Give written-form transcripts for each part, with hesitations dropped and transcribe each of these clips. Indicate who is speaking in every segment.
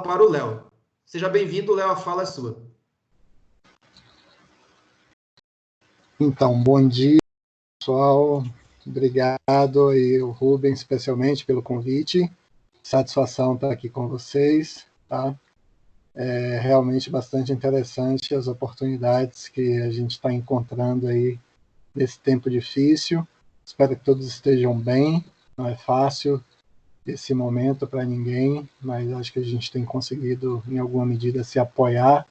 Speaker 1: fala para o Léo. Seja bem-vindo, Léo, a fala é sua.
Speaker 2: Então, bom dia, pessoal. Obrigado, e o Rubens, especialmente, pelo convite. Satisfação estar aqui com vocês, tá? É realmente bastante interessante as oportunidades que a gente está encontrando aí nesse tempo difícil. Espero que todos estejam bem. Não é fácil esse momento para ninguém, mas acho que a gente tem conseguido, em alguma medida, se apoiar.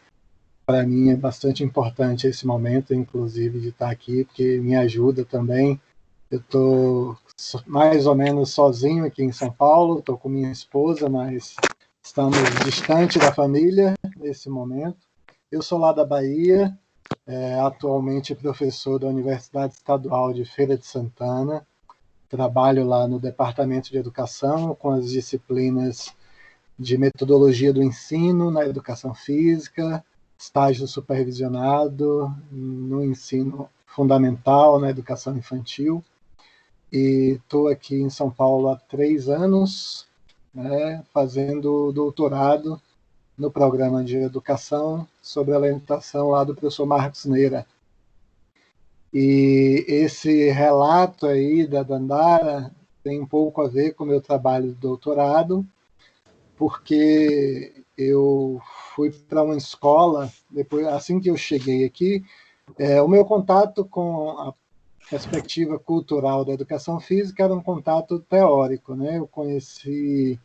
Speaker 2: Para mim é bastante importante esse momento, inclusive, de estar aqui, porque me ajuda também. Eu estou mais ou menos sozinho aqui em São Paulo, estou com minha esposa, mas estamos distante da família nesse momento. Eu sou lá da Bahia, atualmente professor da Universidade Estadual de Feira de Santana. Trabalho lá no Departamento de Educação, com as disciplinas de metodologia do ensino na educação física, estágio supervisionado no ensino fundamental, na educação infantil. E estou aqui em São Paulo há 3 anos, né, fazendo doutorado no programa de educação sob a orientação lá do professor Marcos Neira. E esse relato aí da Dandara tem um pouco a ver com o meu trabalho de doutorado, porque eu fui para uma escola, depois, assim que eu cheguei aqui, o meu contato com a perspectiva cultural da educação física era um contato teórico, né? Eu comecei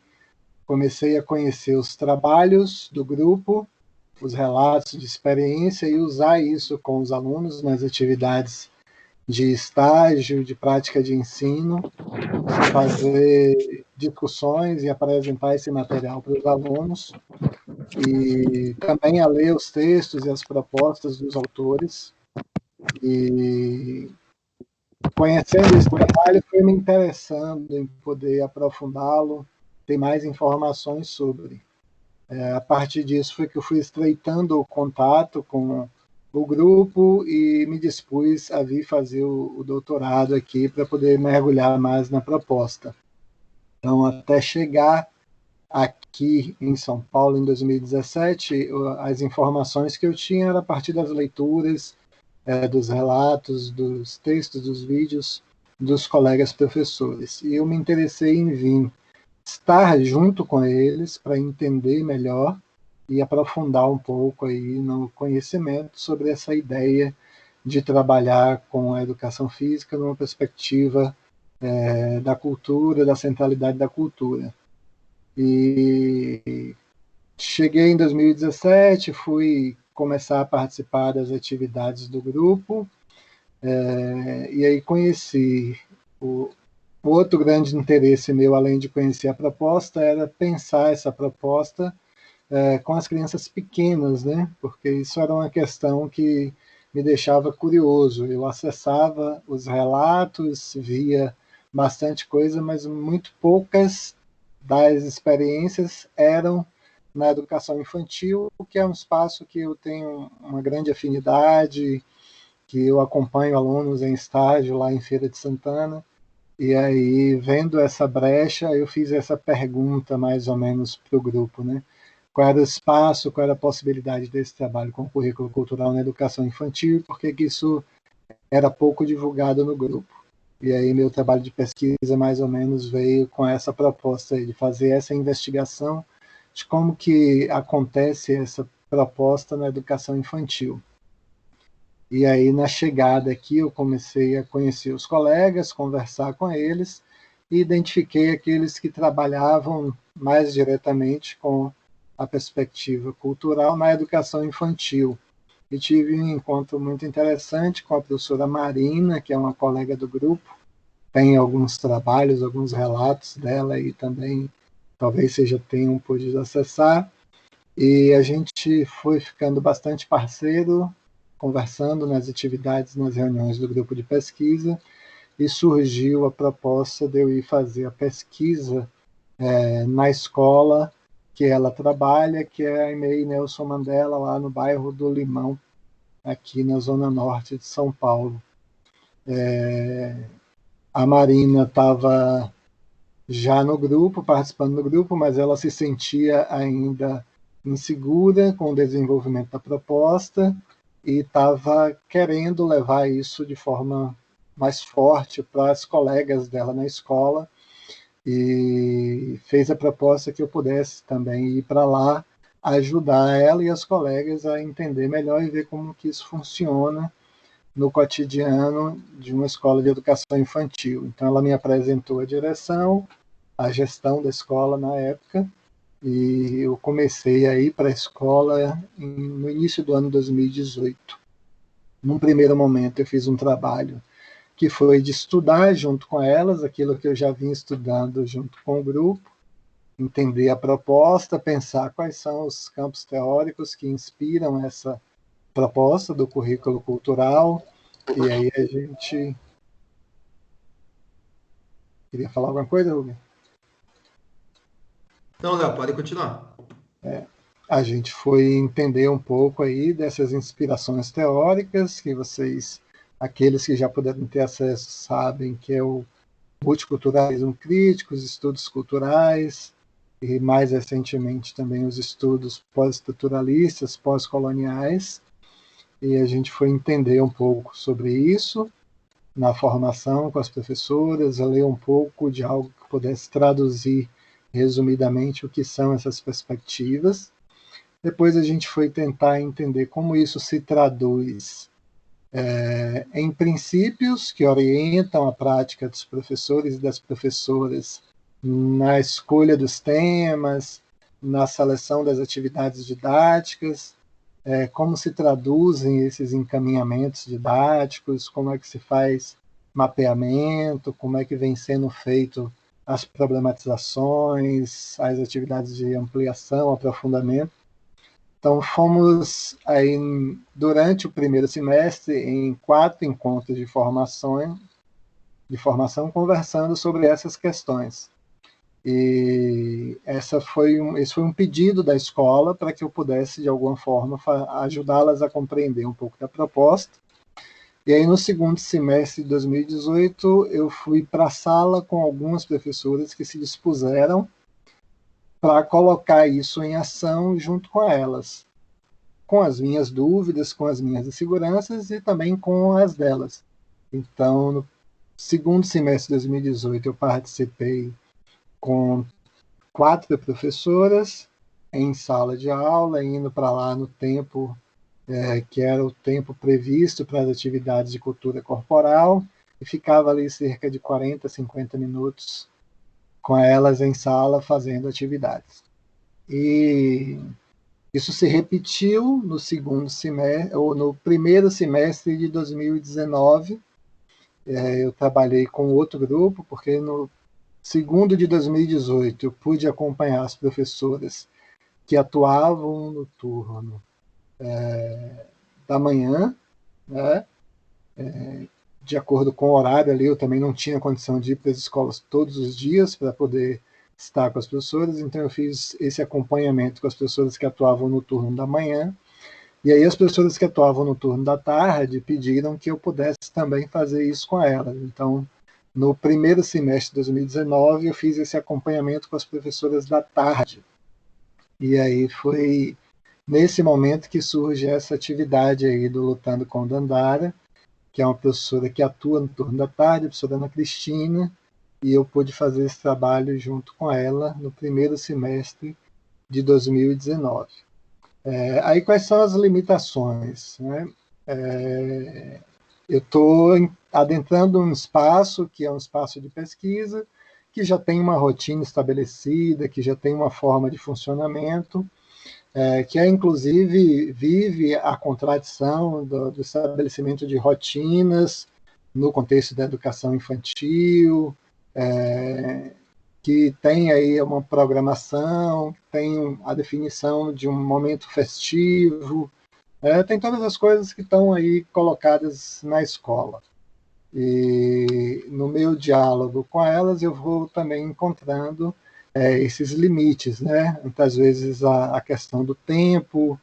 Speaker 2: a conhecer os trabalhos do grupo, os relatos de experiência e usar isso com os alunos nas atividades de estágio, de prática de ensino, fazer discussões e apresentar esse material para os alunos, e também a ler os textos e as propostas dos autores. E conhecendo esse trabalho, foi me interessando em poder aprofundá-lo, ter mais informações sobre. A partir disso foi que eu fui estreitando o contato com o grupo e me dispus a vir fazer o doutorado aqui para poder mergulhar mais na proposta. Então, até chegar aqui em São Paulo, em 2017, as informações que eu tinha eram a partir das leituras, dos relatos, dos textos, dos vídeos dos colegas professores. E eu me interessei em vir estar junto com eles para entender melhor e aprofundar um pouco aí no conhecimento sobre essa ideia de trabalhar com a educação física numa perspectiva da cultura, da centralidade da cultura. E cheguei em 2017, fui começar a participar das atividades do grupo, e aí conheci o outro grande interesse meu, além de conhecer a proposta, era pensar essa proposta com as crianças pequenas, né? Porque isso era uma questão que me deixava curioso. Eu acessava os relatos, via bastante coisa, mas muito poucas das experiências eram na educação infantil, que é um espaço que eu tenho uma grande afinidade, que eu acompanho alunos em estágio lá em Feira de Santana. E aí, vendo essa brecha, eu fiz essa pergunta mais ou menos para o grupo, né? Qual era o espaço, qual era a possibilidade desse trabalho com o currículo cultural na educação infantil, porque isso era pouco divulgado no grupo. E aí meu trabalho de pesquisa mais ou menos veio com essa proposta aí, de fazer essa investigação de como que acontece essa proposta na educação infantil. E aí, na chegada aqui, eu comecei a conhecer os colegas, conversar com eles, e identifiquei aqueles que trabalhavam mais diretamente com a perspectiva cultural na educação infantil. E tive um encontro muito interessante com a professora Marina, que é uma colega do grupo, tem alguns trabalhos, alguns relatos dela e também talvez vocês já tenham podido acessar. E a gente foi ficando bastante parceiro, conversando nas atividades, nas reuniões do grupo de pesquisa, e surgiu a proposta de eu ir fazer a pesquisa na escola que ela trabalha, que é a EMEI Nelson Mandela, lá no bairro do Limão, aqui na zona norte de São Paulo. A Marina estava já no grupo, participando do grupo, mas ela se sentia ainda insegura com o desenvolvimento da proposta e estava querendo levar isso de forma mais forte para as colegas dela na escola, e fez a proposta que eu pudesse também ir para lá ajudar ela e as colegas a entender melhor e ver como que isso funciona no cotidiano de uma escola de educação infantil. Então ela me apresentou a direção, a gestão da escola na época, e eu comecei a ir para a escola no início do ano 2018. Num primeiro momento eu fiz um trabalho que foi de estudar junto com elas aquilo que eu já vinha estudando junto com o grupo, entender a proposta, pensar quais são os campos teóricos que inspiram essa proposta do currículo cultural, e aí a gente... Queria falar alguma coisa, Rubem?
Speaker 1: Não, Léo, pode continuar.
Speaker 2: A gente foi entender um pouco aí dessas inspirações teóricas que vocês, aqueles que já puderam ter acesso, sabem que é o multiculturalismo crítico, os estudos culturais, e mais recentemente também os estudos pós-estruturalistas, pós-coloniais, e a gente foi entender um pouco sobre isso na formação com as professoras, a ler um pouco de algo que pudesse traduzir resumidamente o que são essas perspectivas. Depois a gente foi tentar entender como isso se traduz em princípios que orientam a prática dos professores e das professoras na escolha dos temas, na seleção das atividades didáticas, como se traduzem esses encaminhamentos didáticos, como é que se faz mapeamento, como é que vem sendo feito as problematizações, as atividades de ampliação, aprofundamento. Então, fomos aí, durante o primeiro semestre, em 4 encontros de formação, conversando sobre essas questões. E esse foi um pedido da escola para que eu pudesse, de alguma forma, ajudá-las a compreender um pouco da proposta. E aí, no segundo semestre de 2018, eu fui para a sala com algumas professoras que se dispuseram para colocar isso em ação junto com elas, com as minhas dúvidas, com as minhas inseguranças e também com as delas. Então, no segundo semestre de 2018, eu participei com 4 professoras em sala de aula, indo para lá no tempo que era o tempo previsto para as atividades de cultura corporal, e ficava ali cerca de 40, 50 minutos com elas em sala fazendo atividades. E isso se repetiu no segundo semestre, ou no primeiro semestre de 2019. Eu trabalhei com outro grupo, porque no segundo de 2018 eu pude acompanhar as professoras que atuavam no turno da manhã, né? De acordo com o horário ali, eu também não tinha condição de ir para as escolas todos os dias para poder estar com as professoras, então eu fiz esse acompanhamento com as professoras que atuavam no turno da manhã, e aí as professoras que atuavam no turno da tarde pediram que eu pudesse também fazer isso com elas. Então, no primeiro semestre de 2019, eu fiz esse acompanhamento com as professoras da tarde, e aí foi nesse momento que surge essa atividade aí do Lutando com Dandara, que é uma professora que atua no turno da tarde, a professora Ana Cristina, e eu pude fazer esse trabalho junto com ela no primeiro semestre de 2019. Aí quais são as limitações, né? Eu estou adentrando um espaço que é um espaço de pesquisa, que já tem uma rotina estabelecida, que já tem uma forma de funcionamento, que inclusive vive a contradição do estabelecimento de rotinas no contexto da educação infantil, que tem aí uma programação, tem a definição de um momento festivo, tem todas as coisas que estão aí colocadas na escola. E no meu diálogo com elas, eu vou também encontrando esses limites, né? Muitas vezes a questão do tempo,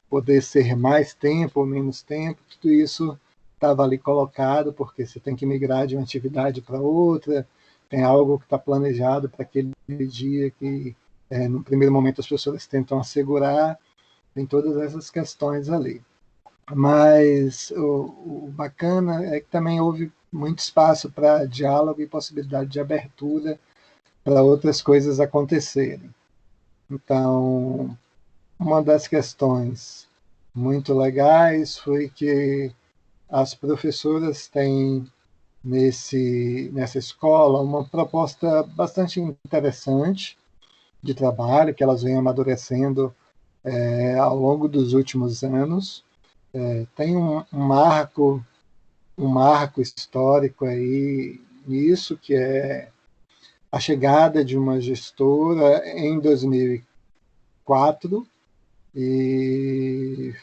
Speaker 2: poder ser mais tempo ou menos tempo, tudo isso estava ali colocado, porque você tem que migrar de uma atividade para outra, tem algo que está planejado para aquele dia que, no primeiro momento, as pessoas tentam assegurar, tem todas essas questões ali. Mas o bacana é que também houve muito espaço para diálogo e possibilidade de abertura para outras coisas acontecerem. Então, uma das questões muito legais foi que as professoras têm nessa escola uma proposta bastante interessante de trabalho, que elas vêm amadurecendo ao longo dos últimos anos. Tem um marco histórico aí nisso, que é a chegada de uma gestora em 2004, e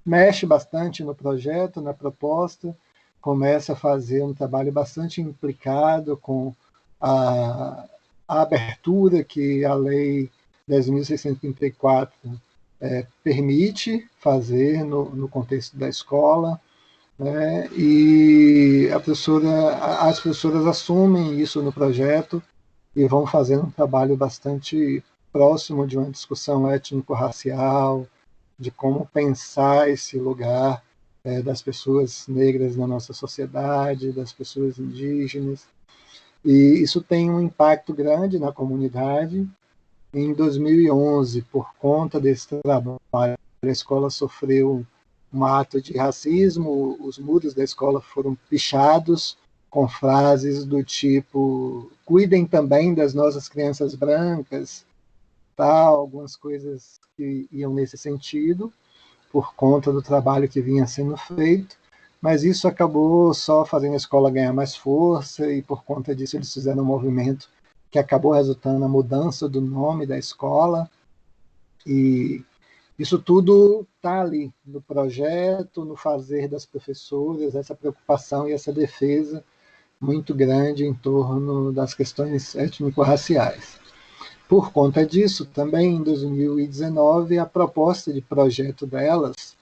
Speaker 2: mexe bastante no projeto, na proposta, começa a fazer um trabalho bastante implicado com a abertura que a Lei 10.634 permite fazer no contexto da escola, né? E as professoras assumem isso no projeto e vão fazendo um trabalho bastante próximo de uma discussão étnico-racial, de como pensar esse lugar das pessoas negras na nossa sociedade, das pessoas indígenas. E isso tem um impacto grande na comunidade. Em 2011, por conta desse trabalho, a escola sofreu um ato de racismo, os muros da escola foram pichados com frases do tipo: cuidem também das nossas crianças brancas, tal, algumas coisas que iam nesse sentido, por conta do trabalho que vinha sendo feito, mas isso acabou só fazendo a escola ganhar mais força, e por conta disso eles fizeram um movimento que acabou resultando na mudança do nome da escola, e isso tudo está ali no projeto, no fazer das professoras, essa preocupação e essa defesa muito grande em torno das questões étnico-raciais. Por conta disso, também em 2019, a proposta de projeto delas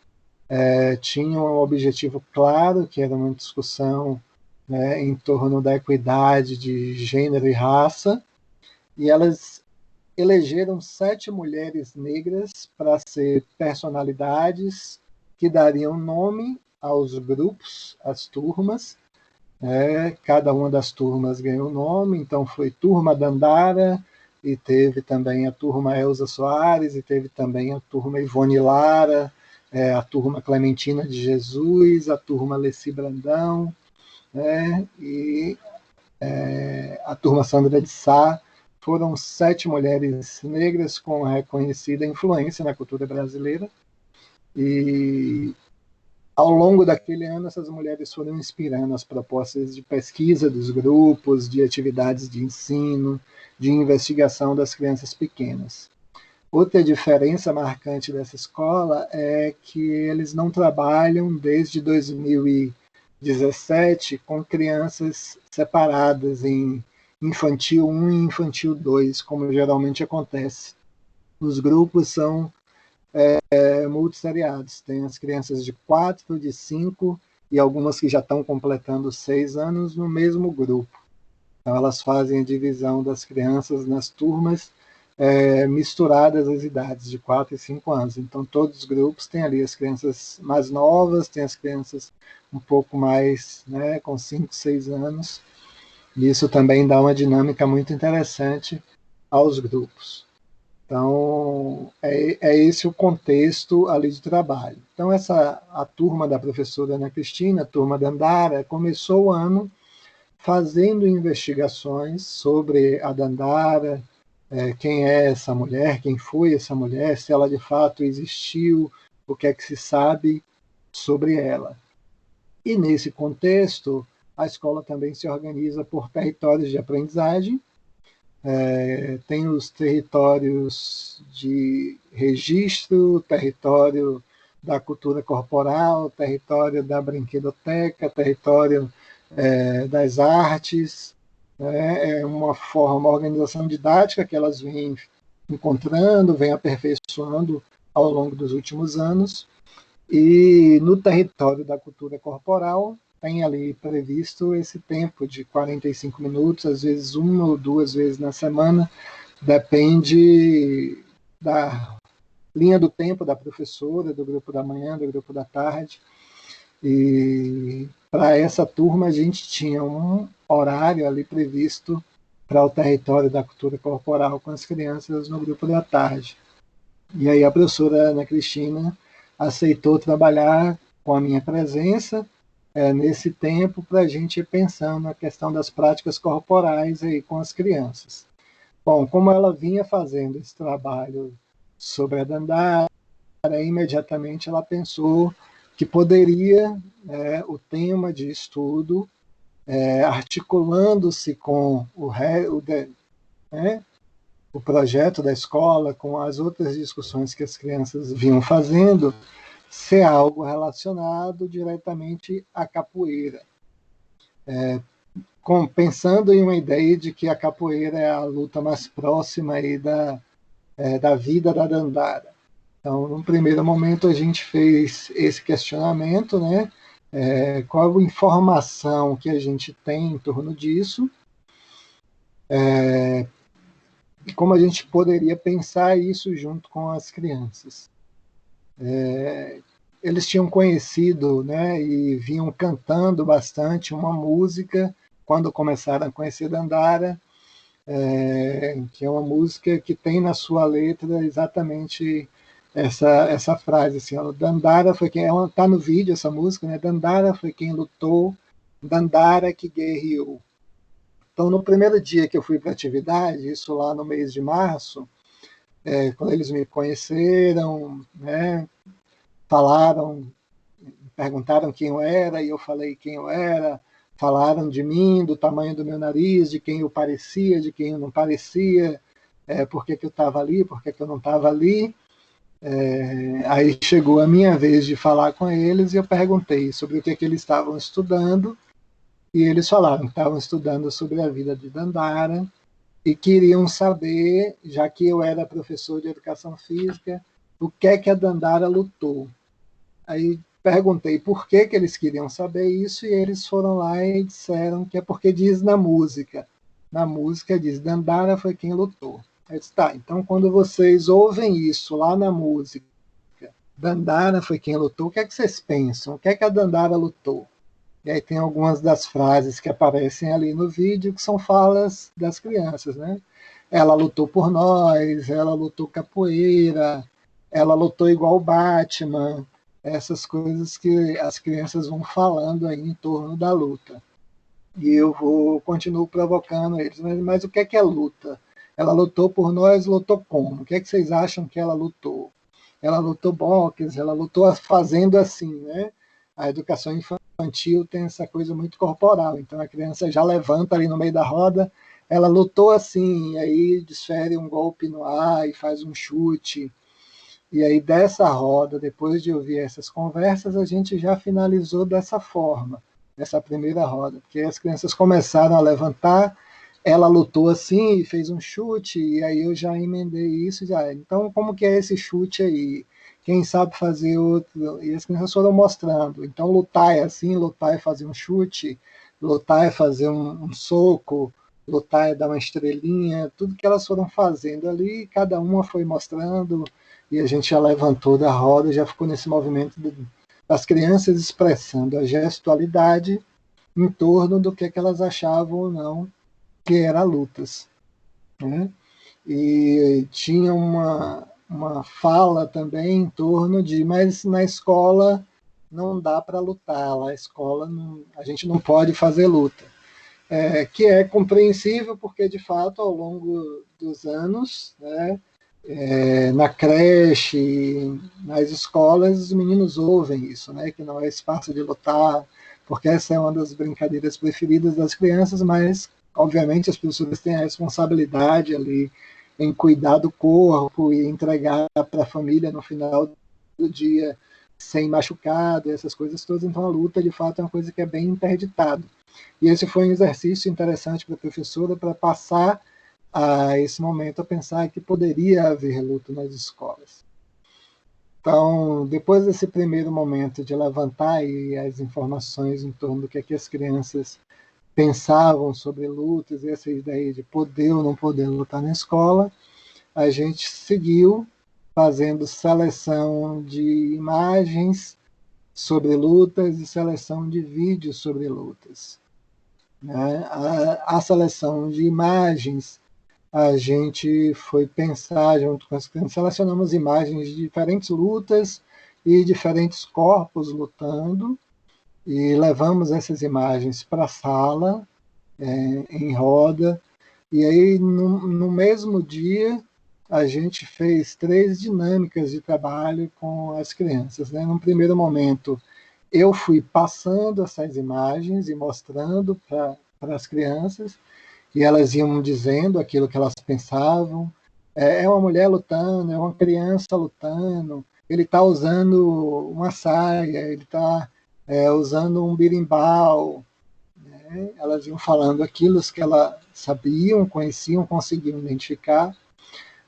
Speaker 2: tinha um objetivo claro, que era uma discussão, né, em torno da equidade de gênero e raça, e elas elegeram 7 mulheres negras para ser personalidades que dariam nome aos grupos, às turmas. Cada uma das turmas ganhou nome, então foi Turma Dandara, e teve também a turma Elza Soares, e teve também a turma Ivone Lara, a turma Clementina de Jesus, a turma Leci Brandão, e a turma Sandra de Sá. Foram 7 mulheres negras com reconhecida influência na cultura brasileira, e ao longo daquele ano, essas mulheres foram inspirando as propostas de pesquisa dos grupos, de atividades de ensino, de investigação das crianças pequenas. Outra diferença marcante dessa escola é que eles não trabalham desde 2017 com crianças separadas em infantil 1 e infantil 2, como geralmente acontece. Os grupos são multisseriados. Tem as crianças de 4, de 5 e algumas que já estão completando 6 anos no mesmo grupo. Então, elas fazem a divisão das crianças nas turmas misturadas às idades de 4 e 5 anos. Então, todos os grupos têm ali as crianças mais novas, tem as crianças um pouco mais, né, com 5, 6 anos. E isso também dá uma dinâmica muito interessante aos grupos. Então, é esse o contexto ali de trabalho. Então, a turma da professora Ana Cristina, a turma da Dandara, começou o ano fazendo investigações sobre a Dandara, quem é essa mulher, quem foi essa mulher, se ela de fato existiu, o que é que se sabe sobre ela. E nesse contexto, a escola também se organiza por territórios de aprendizagem. Tem os territórios de registro, território da cultura corporal, território da brinquedoteca, território das artes. É uma organização didática que elas vêm encontrando, vêm aperfeiçoando ao longo dos últimos anos. E no território da cultura corporal, tem ali previsto esse tempo de 45 minutos, às vezes 1 ou 2 vezes na semana, depende da linha do tempo da professora, do grupo da manhã, do grupo da tarde. E para essa turma a gente tinha um horário ali previsto para o território da cultura corporal com as crianças no grupo da tarde. E aí a professora Ana Cristina aceitou trabalhar com a minha presença nesse tempo para a gente ir pensando na questão das práticas corporais aí com as crianças. Bom, como ela vinha fazendo esse trabalho sobre a dandara, imediatamente ela pensou que poderia o tema de estudo, articulando-se com o projeto da escola, com as outras discussões que as crianças vinham fazendo, ser algo relacionado diretamente à capoeira. Pensando em uma ideia de que a capoeira é a luta mais próxima aí da vida da dandara. Então, num primeiro momento, a gente fez esse questionamento, né? Qual a informação que a gente tem em torno disso, e como a gente poderia pensar isso junto com as crianças. Eles tinham conhecido, né, e vinham cantando bastante uma música quando começaram a conhecer dandara, que é uma música que tem na sua letra exatamente essa frase, assim, ó, dandara foi quem, ela está no vídeo essa música, né? Dandara foi quem lutou, dandara que guerreou. Então, no primeiro dia que eu fui para a atividade, isso lá no mês de março, quando eles me conheceram, né, falaram, perguntaram quem eu era, e eu falei quem eu era, falaram de mim, do tamanho do meu nariz, de quem eu parecia, de quem eu não parecia, por que eu estava ali, por que eu não estava ali. Aí chegou a minha vez de falar com eles e eu perguntei sobre o que eles estavam estudando, e eles falaram que estavam estudando sobre a vida de dandara e queriam saber, já que eu era professor de educação física, o que a dandara lutou. Aí perguntei por que eles queriam saber isso, e eles foram lá e disseram que é porque diz na música. Na música diz, dandara foi quem lutou. Eu disse, tá, então quando vocês ouvem isso lá na música, dandara foi quem lutou, o que vocês pensam? O que a dandara lutou? E aí tem algumas das frases que aparecem ali no vídeo que são falas das crianças, né? Ela lutou por nós, ela lutou capoeira, ela lutou igual o Batman, essas coisas que as crianças vão falando aí em torno da luta. E eu continuo provocando eles, mas o que é luta? Ela lutou por nós, lutou como? O que vocês acham que ela lutou? Ela lutou boxe, ela lutou fazendo assim, né? A educação infantil tem essa coisa muito corporal, então a criança já levanta ali no meio da roda, ela lutou assim, e aí desfere um golpe no ar e faz um chute. E aí dessa roda, depois de ouvir essas conversas, a gente já finalizou dessa forma, essa primeira roda, porque as crianças começaram a levantar, ela lutou assim e fez um chute, e aí eu já emendei isso, já. Então, como que é esse chute aí? Quem sabe fazer outro? E as crianças foram mostrando. Então, lutar é assim, lutar é fazer um chute, lutar é fazer um soco, lutar é dar uma estrelinha, tudo que elas foram fazendo ali, cada uma foi mostrando, e a gente já levantou da roda, já ficou nesse movimento das crianças expressando a gestualidade em torno do que elas achavam ou não que era lutas, né? E tinha uma fala também em torno de, mas na escola não dá para lutar, lá a escola a gente não pode fazer luta, que é compreensível porque de fato ao longo dos anos, né, na creche, nas escolas, os meninos ouvem isso, né, que não é espaço de lutar, porque essa é uma das brincadeiras preferidas das crianças, mas obviamente as pessoas têm a responsabilidade ali em cuidar do corpo e entregar para a família no final do dia sem machucado, essas coisas todas. Então a luta de fato é uma coisa que é bem interditada. E esse foi um exercício interessante para a professora para passar a esse momento a pensar que poderia haver luta nas escolas. Então, depois desse primeiro momento de levantar aí as informações em torno do que as crianças pensavam sobre lutas e essa ideia de poder ou não poder lutar na escola, a gente seguiu fazendo seleção de imagens sobre lutas e seleção de vídeos sobre lutas. Né? A seleção de imagens, a gente foi pensar junto com as crianças, selecionamos imagens de diferentes lutas e diferentes corpos lutando, e levamos essas imagens para a sala, em roda, e aí no mesmo dia a gente fez 3 dinâmicas de trabalho com as crianças. Né? Num primeiro momento, eu fui passando essas imagens e mostrando para as crianças, e elas iam dizendo aquilo que elas pensavam. É uma mulher lutando, é uma criança lutando, ele está usando uma saia, ele está usando um birimbau. Né? Elas iam falando aquilo que elas sabiam, conheciam, conseguiam identificar.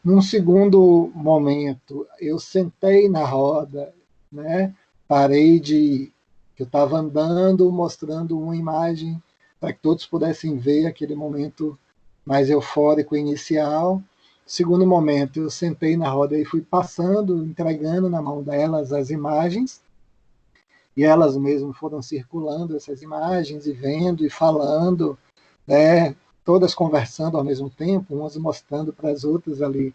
Speaker 2: Num segundo momento, eu sentei na roda, né? Parei de... Eu estava andando, mostrando uma imagem para que todos pudessem ver aquele momento mais eufórico inicial. Segundo momento, eu sentei na roda e fui passando, entregando na mão delas as imagens, e elas mesmas foram circulando essas imagens e vendo e falando, né? Todas conversando ao mesmo tempo, umas mostrando para as outras ali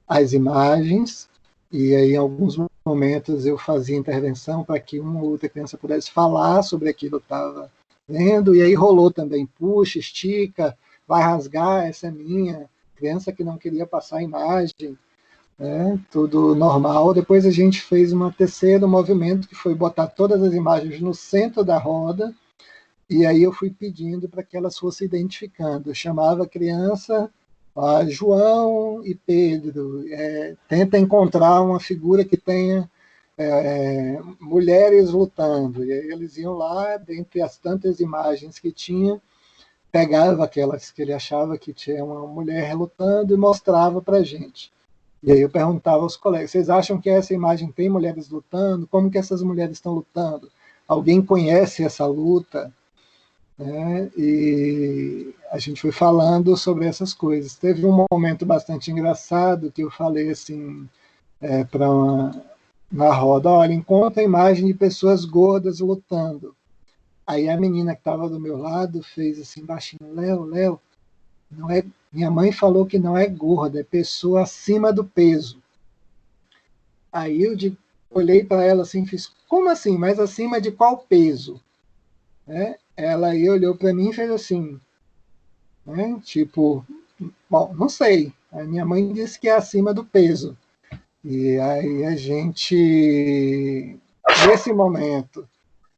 Speaker 2: as imagens, e aí em alguns momentos eu fazia intervenção para que uma ou outra criança pudesse falar sobre aquilo que estava vendo, e aí rolou também, puxa, estica, vai rasgar, essa é minha, criança que não queria passar a imagem, né? Tudo normal. Depois a gente fez um terceiro movimento, que foi botar todas as imagens no centro da roda, e aí eu fui pedindo para que elas fossem identificando. Eu chamava a criança, João e Pedro, tenta encontrar uma figura que tenha mulheres lutando. E aí eles iam lá, dentre as tantas imagens que tinha, pegava aquelas que ele achava que tinha uma mulher lutando e mostrava para a gente. E aí eu perguntava aos colegas, vocês acham que essa imagem tem mulheres lutando? Como que essas mulheres estão lutando? Alguém conhece essa luta? Né? E a gente foi falando sobre essas coisas. Teve um momento bastante engraçado que eu falei assim na roda, olha, encontra a imagem de pessoas gordas lutando. Aí a menina que estava do meu lado fez assim baixinho, Léo, não é, minha mãe falou que não é gorda, é pessoa acima do peso. Aí eu olhei para ela assim, fiz, como assim? Mas acima de qual peso? Né? Ela aí olhou para mim e fez assim, né? Tipo, bom, não sei. A minha mãe disse que é acima do peso. E aí a gente, nesse momento,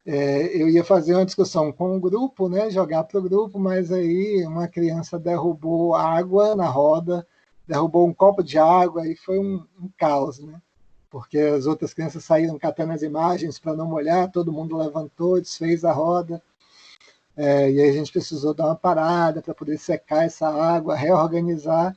Speaker 2: eu ia fazer uma discussão com o grupo, né? Jogar para o grupo, mas aí uma criança derrubou água na roda, derrubou um copo de água e foi um caos, né? Porque as outras crianças saíram catando as imagens para não molhar, todo mundo levantou, desfez a roda. E aí a gente precisou dar uma parada para poder secar essa água, reorganizar,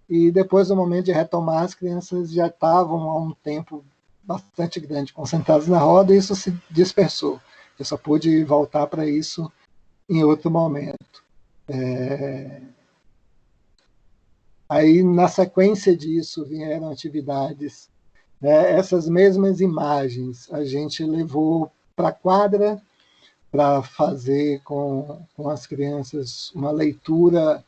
Speaker 2: e depois do momento de retomar, as crianças já estavam há um tempo bastante grande concentradas na roda, e isso se dispersou. Eu só pude voltar para isso em outro momento. Aí, na sequência disso, vieram atividades. Né? Essas mesmas imagens a gente levou para a quadra, para fazer com as crianças uma leitura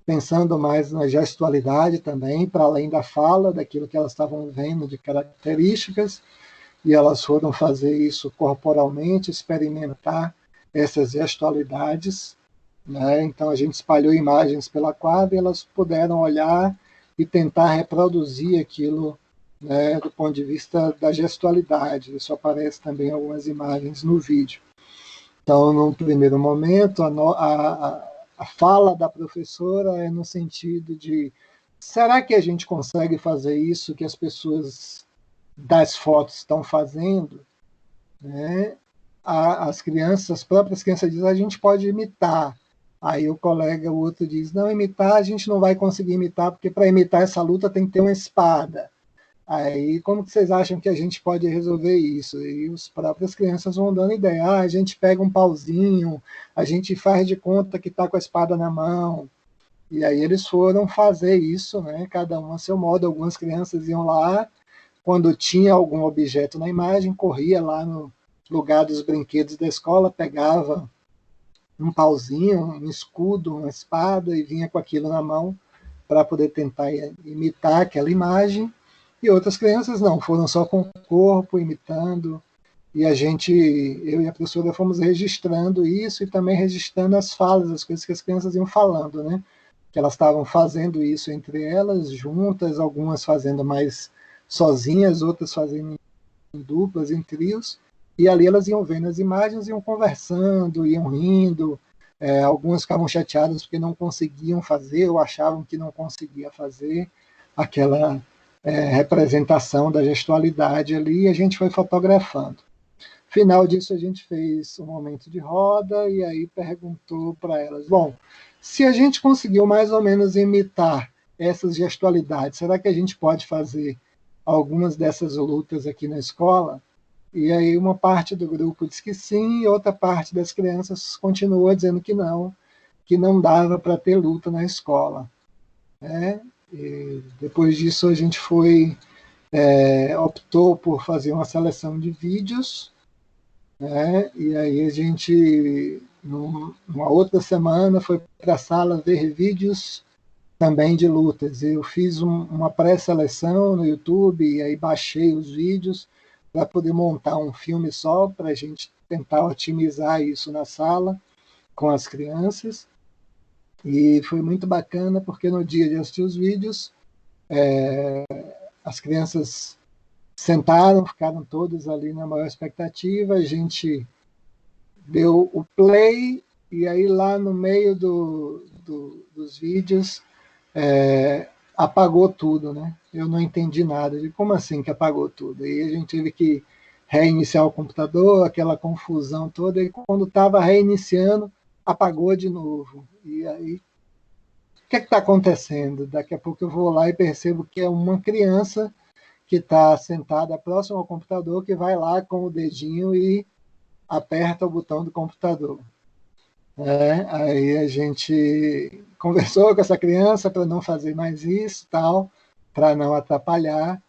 Speaker 2: pensando mais na gestualidade também, para além da fala, daquilo que elas estavam vendo de características, e elas foram fazer isso corporalmente, experimentar essas gestualidades. Né? Então a gente espalhou imagens pela quadra e elas puderam olhar e tentar reproduzir aquilo, né, do ponto de vista da gestualidade. Isso aparece também em algumas imagens no vídeo. Então, num primeiro momento, a fala da professora é no sentido de: será que a gente consegue fazer isso que as pessoas das fotos estão fazendo? Né? As crianças, as próprias crianças dizem: a gente pode imitar. Aí o colega, o outro diz: não, imitar a gente não vai conseguir imitar, porque para imitar essa luta tem que ter uma espada. Aí, como que vocês acham que a gente pode resolver isso? E as próprias crianças vão dando ideia. Ah, a gente pega um pauzinho, a gente faz de conta que está com a espada na mão. E aí eles foram fazer isso, né? Cada um a seu modo. Algumas crianças iam lá, quando tinha algum objeto na imagem, corria lá no lugar dos brinquedos da escola, pegava um pauzinho, um escudo, uma espada e vinha com aquilo na mão para poder tentar imitar aquela imagem. E outras crianças não, foram só com o corpo, imitando. E a gente, eu e a professora, fomos registrando isso e também registrando as falas, as coisas que as crianças iam falando, né? Que elas estavam fazendo isso entre elas, juntas, algumas fazendo mais sozinhas, outras fazendo em duplas, em trios. E ali elas iam vendo as imagens, iam conversando, iam rindo. Algumas ficavam chateadas porque não conseguiam fazer ou achavam que não conseguia fazer aquela representação da gestualidade ali, e a gente foi fotografando. Final disso, a gente fez um momento de roda e aí perguntou para elas, bom, se a gente conseguiu mais ou menos imitar essas gestualidades, será que a gente pode fazer algumas dessas lutas aqui na escola? E aí uma parte do grupo disse que sim, e outra parte das crianças continuou dizendo que não dava para ter luta na escola. Né? E depois disso a gente optou por fazer uma seleção de vídeos, né? E aí a gente, numa outra semana, foi para a sala ver vídeos também de lutas. Eu fiz uma pré-seleção no YouTube e aí baixei os vídeos para poder montar um filme só, para a gente tentar otimizar isso na sala com as crianças. E foi muito bacana, porque no dia de assistir os vídeos, as crianças sentaram, ficaram todas ali na maior expectativa, a gente deu o play, e aí lá no meio dos vídeos apagou tudo, né? Eu não entendi nada de como assim que apagou tudo. E a gente teve que reiniciar o computador, aquela confusão toda, e quando estava reiniciando, apagou de novo. E aí, o que está acontecendo? Daqui a pouco eu vou lá e percebo que é uma criança que está sentada próximo ao computador, que vai lá com o dedinho e aperta o botão do computador. Aí a gente conversou com essa criança para não fazer mais isso, tal, para não atrapalhar,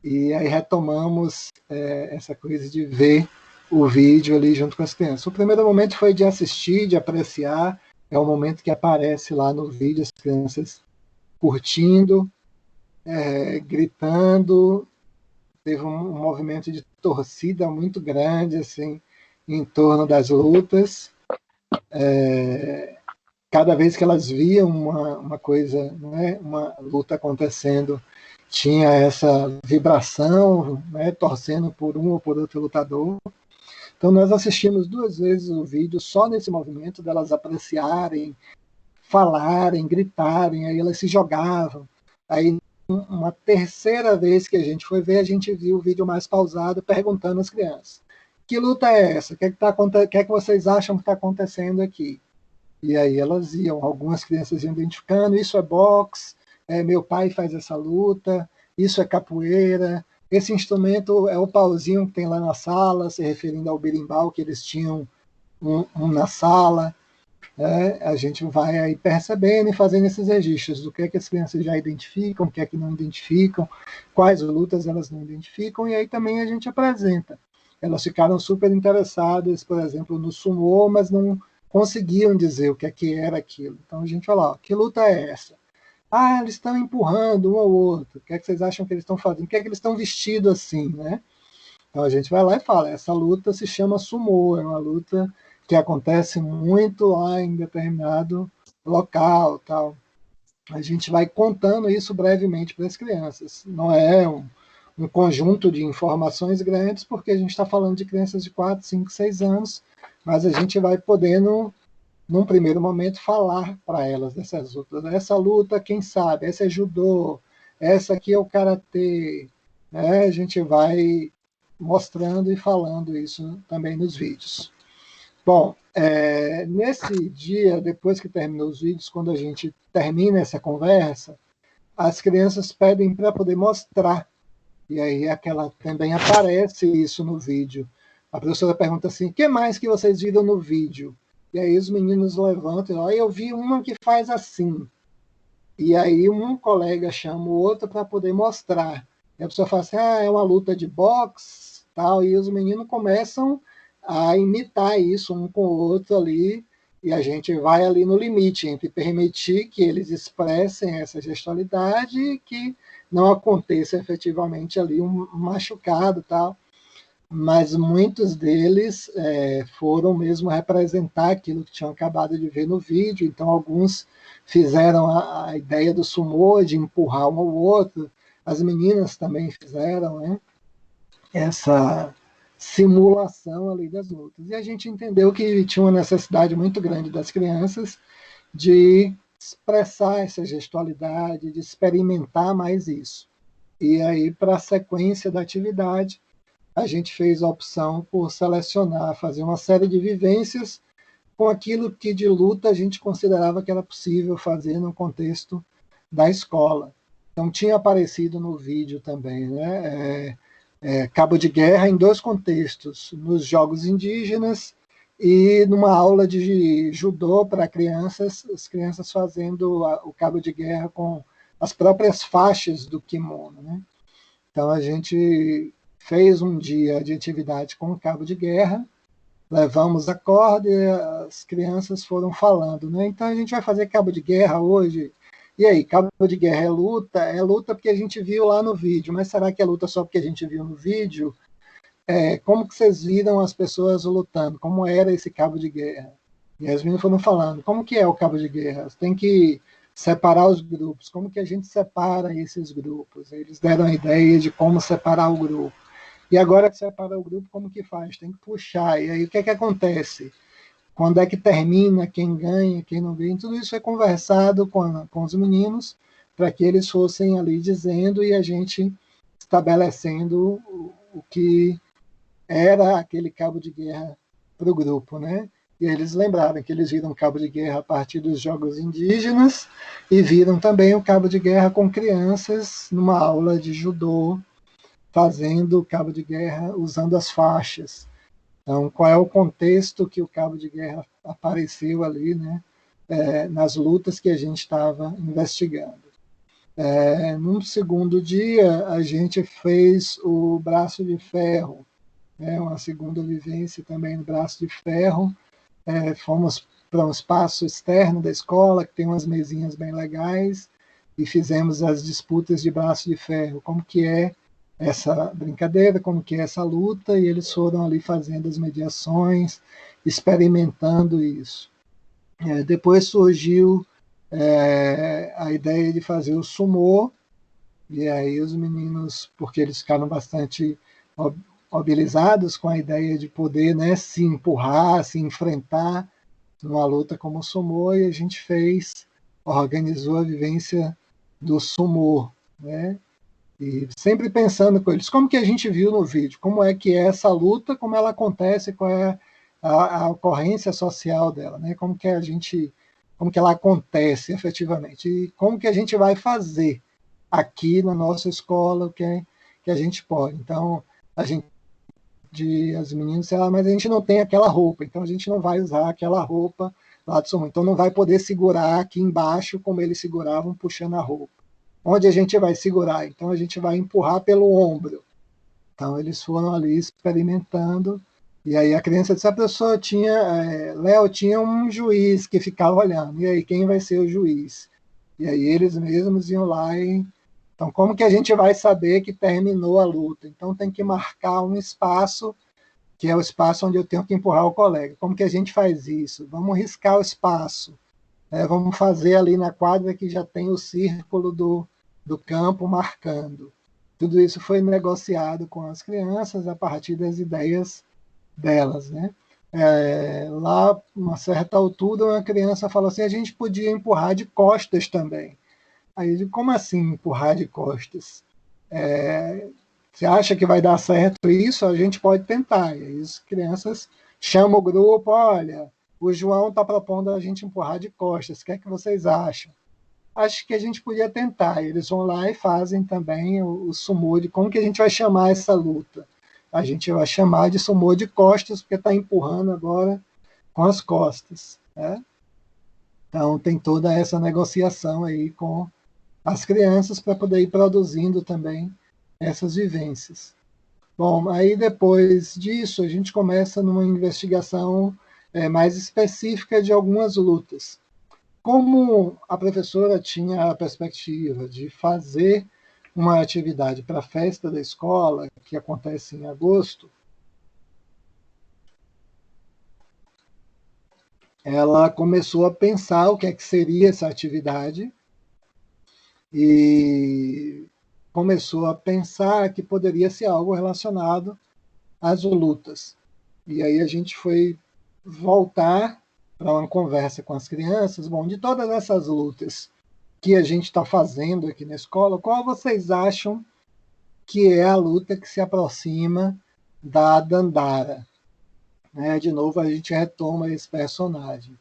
Speaker 2: e aí retomamos essa coisa de ver o vídeo ali junto com as crianças. O primeiro momento foi de assistir, de apreciar, é o momento que aparece lá no vídeo as crianças curtindo, gritando, teve um movimento de torcida muito grande assim em torno das lutas. Cada vez que elas viam uma coisa, né, uma luta acontecendo, tinha essa vibração, né, torcendo por um ou por outro lutador. Então nós assistimos 2 vezes o vídeo só nesse movimento delas apreciarem, falarem, gritarem, aí elas se jogavam. Aí uma terceira vez que a gente foi ver, a gente viu o vídeo mais pausado perguntando às crianças: que luta é essa? O que é que vocês acham que está acontecendo aqui? E aí elas iam, algumas crianças iam identificando, isso é boxe, meu pai faz essa luta, isso é capoeira, esse instrumento é o pauzinho que tem lá na sala, se referindo ao berimbau que eles tinham um na sala. A gente vai aí percebendo e fazendo esses registros do que é que as crianças já identificam, o que é que não identificam, quais lutas elas não identificam, e aí também a gente apresenta. Elas ficaram super interessadas, por exemplo, no sumô, mas não conseguiam dizer o que é que era aquilo. Então a gente fala, ó, que luta é essa? Ah, eles estão empurrando um ao outro. O que é que vocês acham que eles estão fazendo? O que é que eles estão vestidos assim, né? Então a gente vai lá e fala, essa luta se chama sumô, é uma luta que acontece muito lá em determinado local, tal. A gente vai contando isso brevemente para as crianças. Não é um conjunto de informações grandes, porque a gente está falando de crianças de 4, 5, 6 anos, mas a gente vai podendo, num primeiro momento, falar para elas dessas lutas. Essa luta, quem sabe? Essa é judô, essa aqui é o karatê. A gente vai mostrando e falando isso também nos vídeos. Bom, nesse dia, depois que terminou os vídeos, quando a gente termina essa conversa, as crianças pedem para poder mostrar E aí também aparece isso no vídeo. A professora pergunta assim, o que mais que vocês viram no vídeo? E aí os meninos levantam, eu vi uma que faz assim. E aí um colega chama o outro para poder mostrar. E a pessoa fala assim, é uma luta de boxe, tal, e os meninos começam a imitar isso um com o outro ali, e a gente vai ali no limite entre permitir que eles expressem essa gestualidade e que não aconteça efetivamente ali um machucado, tal. Mas muitos deles foram mesmo representar aquilo que tinham acabado de ver no vídeo, então alguns fizeram a ideia do sumô, de empurrar um ao outro, as meninas também fizeram, né, essa simulação ali das lutas. E a gente entendeu que tinha uma necessidade muito grande das crianças de expressar essa gestualidade, de experimentar mais isso. E aí, para a sequência da atividade, a gente fez a opção por selecionar, fazer uma série de vivências com aquilo que de luta a gente considerava que era possível fazer no contexto da escola. Então, tinha aparecido no vídeo também, né? Cabo de guerra em dois contextos, nos jogos indígenas e numa aula de judô para crianças, as crianças fazendo o cabo de guerra com as próprias faixas do kimono, né? Então, a gente fez um dia de atividade com o cabo de guerra, levamos a corda e as crianças foram falando, né? Então a gente vai fazer cabo de guerra hoje. E aí, cabo de guerra é luta? É luta porque a gente viu lá no vídeo, mas será que é luta só porque a gente viu no vídeo? Como que vocês viram as pessoas lutando? Como era esse cabo de guerra? E as meninas foram falando, como que é o cabo de guerra? Tem que separar os grupos. Como que a gente separa esses grupos? Eles deram a ideia de como separar o grupo. E agora que separa o grupo, como que faz? Tem que puxar. E aí o que é que acontece? Quando é que termina, quem ganha, quem não ganha? Tudo isso é conversado com os meninos para que eles fossem ali dizendo e a gente estabelecendo o que era aquele cabo de guerra para o grupo, né? E eles lembraram que eles viram cabo de guerra a partir dos jogos indígenas e viram também o cabo de guerra com crianças numa aula de judô, fazendo o cabo de guerra usando as faixas. Então, qual é o contexto que o cabo de guerra apareceu ali, né? Nas lutas que a gente estava investigando. Num segundo dia, a gente fez o braço de ferro, uma segunda vivência também no braço de ferro. Fomos para um espaço externo da escola, que tem umas mesinhas bem legais, e fizemos as disputas de braço de ferro, como que é essa brincadeira, como que é essa luta, e eles foram ali fazendo as mediações, experimentando isso. Depois surgiu a ideia de fazer o sumô, e aí os meninos, porque eles ficaram bastante mobilizados com a ideia de poder, né, se empurrar, se enfrentar numa luta como o sumô, e a gente organizou a vivência do sumô, né? E sempre pensando com eles, como que a gente viu no vídeo, como é que é essa luta, como ela acontece, qual é a ocorrência social dela, né? Como que ela acontece efetivamente, e como que a gente vai fazer aqui na nossa escola, o que a gente pode. Então, as meninas, mas a gente não tem aquela roupa, então a gente não vai usar aquela roupa lá do sumo, então não vai poder segurar aqui embaixo como eles seguravam puxando a roupa. Onde a gente vai segurar? Então a gente vai empurrar pelo ombro. Então eles foram ali experimentando, e aí a criança disse, a pessoa Léo, tinha um juiz que ficava olhando, e aí quem vai ser o juiz? E aí eles mesmos iam lá então, como que a gente vai saber que terminou a luta? Então, tem que marcar um espaço, que é o espaço onde eu tenho que empurrar o colega. Como que a gente faz isso? Vamos riscar o espaço. Vamos fazer ali na quadra que já tem o círculo do campo marcando. Tudo isso foi negociado com as crianças a partir das ideias delas, né? Lá, uma certa altura, uma criança falou assim, a gente podia empurrar de costas também. Aí eu digo, como assim empurrar de costas? Você acha que vai dar certo isso? A gente pode tentar. E aí as crianças chamam o grupo, olha, o João está propondo a gente empurrar de costas, o que é que vocês acham? acho que a gente podia tentar. Eles vão lá e fazem também o sumô de como que a gente vai chamar essa luta. A gente vai chamar de sumô de costas, porque está empurrando agora com as costas, né? Então tem toda essa negociação aí com as crianças para poder ir produzindo também essas vivências. Bom, aí depois disso a gente começa numa investigação mais específica de algumas lutas. Como a professora tinha a perspectiva de fazer uma atividade para a festa da escola, que acontece em agosto, ela começou a pensar o que é que seria essa atividade e começou a pensar que poderia ser algo relacionado às lutas. E aí a gente foi voltar para uma conversa com as crianças. Bom, de todas essas lutas que a gente está fazendo aqui na escola, qual vocês acham que é a luta que se aproxima da Dandara? Né? De novo, a gente retoma esse personagem.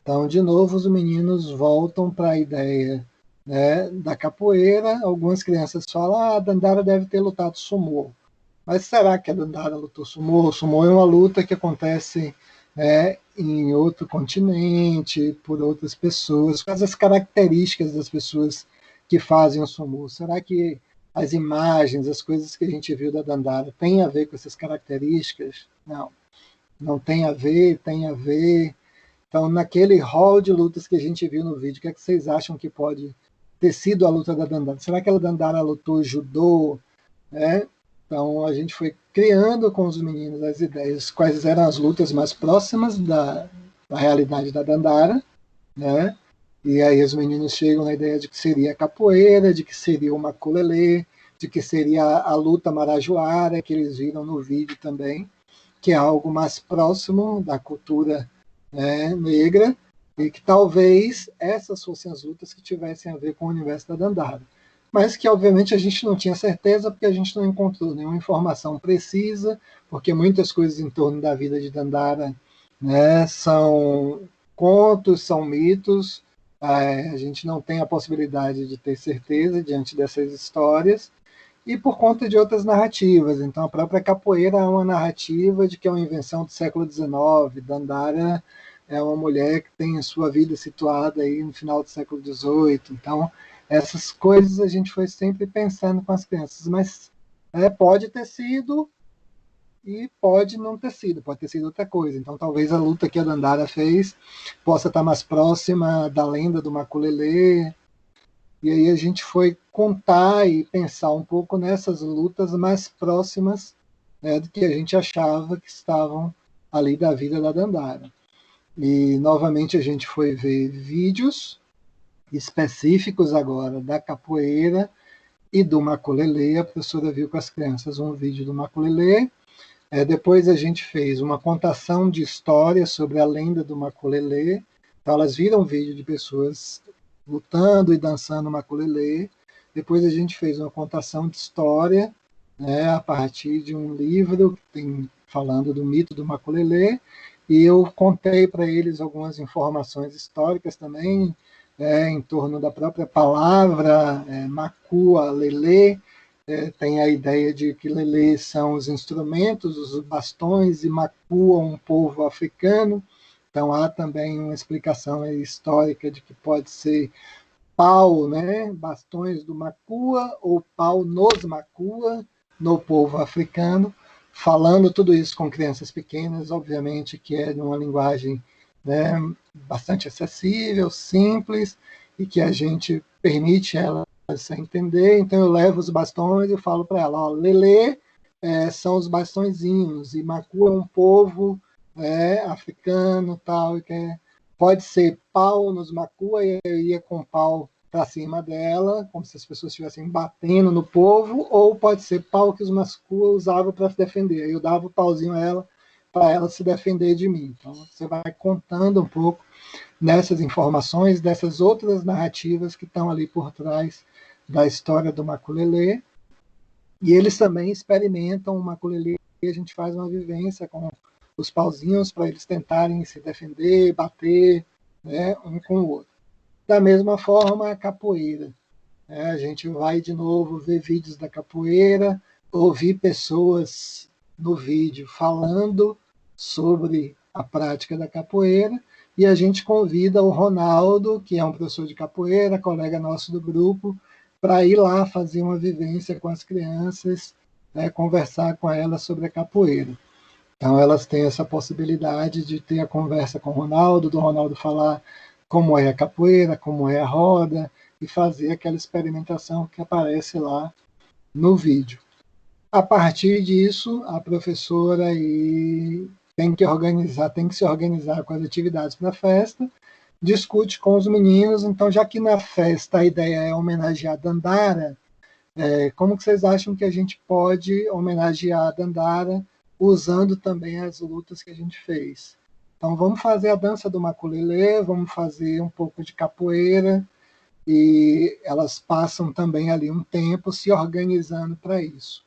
Speaker 2: Então, de novo, os meninos voltam para a ideia, né, da capoeira. Algumas crianças falam: a Dandara deve ter lutado sumô. Mas será que a Dandara lutou sumô? O sumô é uma luta que acontece, né, em outro continente, por outras pessoas, quais as características das pessoas que fazem o sumô. Será que as imagens, as coisas que a gente viu da Dandara têm a ver com essas características? Não, não tem a ver, tem a ver. Então, naquele hall de lutas que a gente viu no vídeo, o que é que vocês acham que pode ter sido a luta da Dandara? Será que a Dandara lutou judô? Né? Então, a gente foi criando com os meninos as ideias, quais eram as lutas mais próximas da realidade da Dandara, né? E aí os meninos chegam na ideia de que seria a capoeira, de que seria o maculelê, de que seria a luta marajoara, que eles viram no vídeo também, que é algo mais próximo da cultura, né, negra, e que talvez essas fossem as lutas que tivessem a ver com o universo da Dandara. Mas que, obviamente, a gente não tinha certeza, porque a gente não encontrou nenhuma informação precisa, porque muitas coisas em torno da vida de Dandara, né, são contos, são mitos. A gente não tem a possibilidade de ter certeza diante dessas histórias, e por conta de outras narrativas. Então, a própria capoeira é uma narrativa de que é uma invenção do século XIX. Dandara é uma mulher que tem a sua vida situada aí no final do século XVIII. Então, essas coisas a gente foi sempre pensando com as crianças, mas pode ter sido e pode não ter sido, pode ter sido outra coisa. Então, talvez a luta que a Dandara fez possa estar mais próxima da lenda do maculelê. E aí a gente foi contar e pensar um pouco nessas lutas mais próximas, né, do que a gente achava que estavam ali da vida da Dandara. E novamente a gente foi ver vídeos específicos agora da capoeira e do maculelê. A professora viu com as crianças um vídeo do maculelê. Depois a gente fez uma contação de histórias sobre a lenda do maculelê. Então elas viram um vídeo de pessoas lutando e dançando maculelê. Depois a gente fez uma contação de história, né, a partir de um livro que tem falando do mito do maculelê, e eu contei para eles algumas informações históricas também, em torno da própria palavra, macua, lelê. Tem a ideia de que lelê são os instrumentos, os bastões, e macua um povo africano. Então há também uma explicação histórica de que pode ser pau, né, bastões do macua, ou pau nos macua, no povo africano, falando tudo isso com crianças pequenas, obviamente que é numa linguagem, né, bastante acessível, simples, e que a gente permite ela entender. Então eu levo os bastões e falo para ela: ó, lelê são os bastõezinhos, e macua é um povo africano, tal, e que pode ser pau nos macua, e eu ia com pau para cima dela, como se as pessoas estivessem batendo no povo, ou pode ser pau que os macua usavam para se defender. Eu dava o pauzinho a ela para ela se defender de mim. Então você vai contando um pouco nessas informações, dessas outras narrativas que estão ali por trás da história do maculelê. E eles também experimentam o maculelê, e a gente faz uma vivência com os pauzinhos para eles tentarem se defender, bater, né, um com o outro. Da mesma forma, a capoeira. A gente vai de novo ver vídeos da capoeira, ouvir pessoas no vídeo falando sobre a prática da capoeira, e a gente convida o Ronaldo, que é um professor de capoeira, colega nosso do grupo, para ir lá fazer uma vivência com as crianças, né, conversar com elas sobre a capoeira. Então, elas têm essa possibilidade de ter a conversa com o Ronaldo, do Ronaldo falar como é a capoeira, como é a roda, e fazer aquela experimentação que aparece lá no vídeo. A partir disso, a professora aí tem que se organizar com as atividades para a festa, discute com os meninos. Então, já que na festa a ideia é homenagear a Dandara, como que vocês acham que a gente pode homenagear a Dandara usando também as lutas que a gente fez? Então, vamos fazer a dança do maculelê, vamos fazer um pouco de capoeira, e elas passam também ali um tempo se organizando para isso.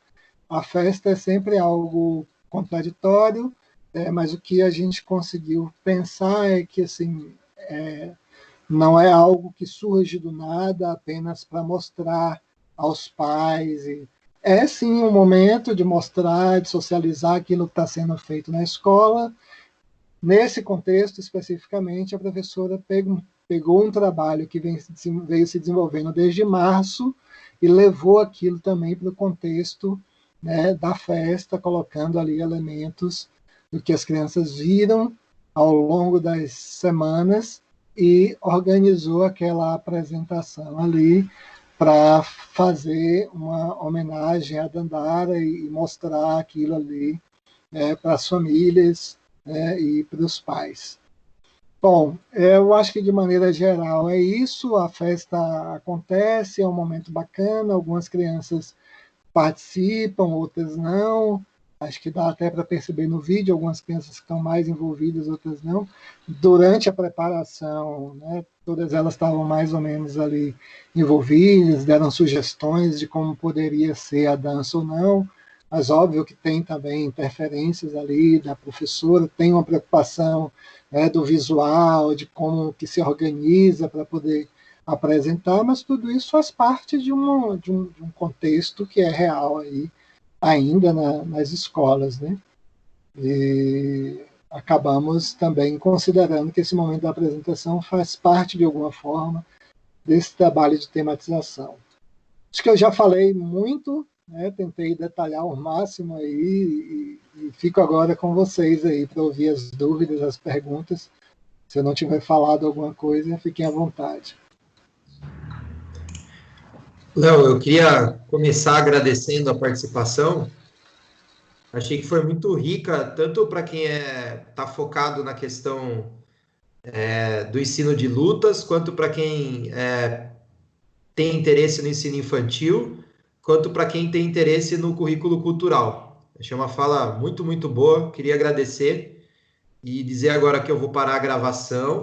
Speaker 2: A festa é sempre algo contraditório, mas o que a gente conseguiu pensar é que assim, não é algo que surge do nada apenas para mostrar aos pais. É sim um momento de mostrar, de socializar aquilo que está sendo feito na escola. Nesse contexto, especificamente, a professora pegou um trabalho que veio se desenvolvendo desde março e levou aquilo também para o contexto, né, da festa, colocando ali elementos do que as crianças viram ao longo das semanas e organizou aquela apresentação ali para fazer uma homenagem à Dandara e mostrar aquilo ali, para as famílias, e para os pais. Bom, eu acho que de maneira geral é isso. A festa acontece, é um momento bacana, algumas crianças participam, outras não. Acho que dá até para perceber no vídeo, algumas crianças estão mais envolvidas, outras não. Durante a preparação, né, todas elas estavam mais ou menos ali envolvidas, deram sugestões de como poderia ser a dança ou não, mas óbvio que tem também interferências ali da professora, tem uma preocupação, né, do visual, de como que se organiza para poder apresentar, mas tudo isso faz parte de um contexto que é real aí, ainda nas escolas, né? E acabamos também considerando que esse momento da apresentação faz parte, de alguma forma, desse trabalho de tematização. Acho que eu já falei muito, né? Tentei detalhar ao máximo aí, e fico agora com vocês aí para ouvir as dúvidas, as perguntas. Se eu não tiver falado alguma coisa, fiquem à vontade.
Speaker 1: Léo, eu queria começar agradecendo a participação. Achei que foi muito rica, tanto para quem está focado na questão do ensino de lutas, quanto para quem tem interesse no ensino infantil, quanto para quem tem interesse no currículo cultural. Achei uma fala muito, muito boa. Queria agradecer e dizer agora que eu vou parar a gravação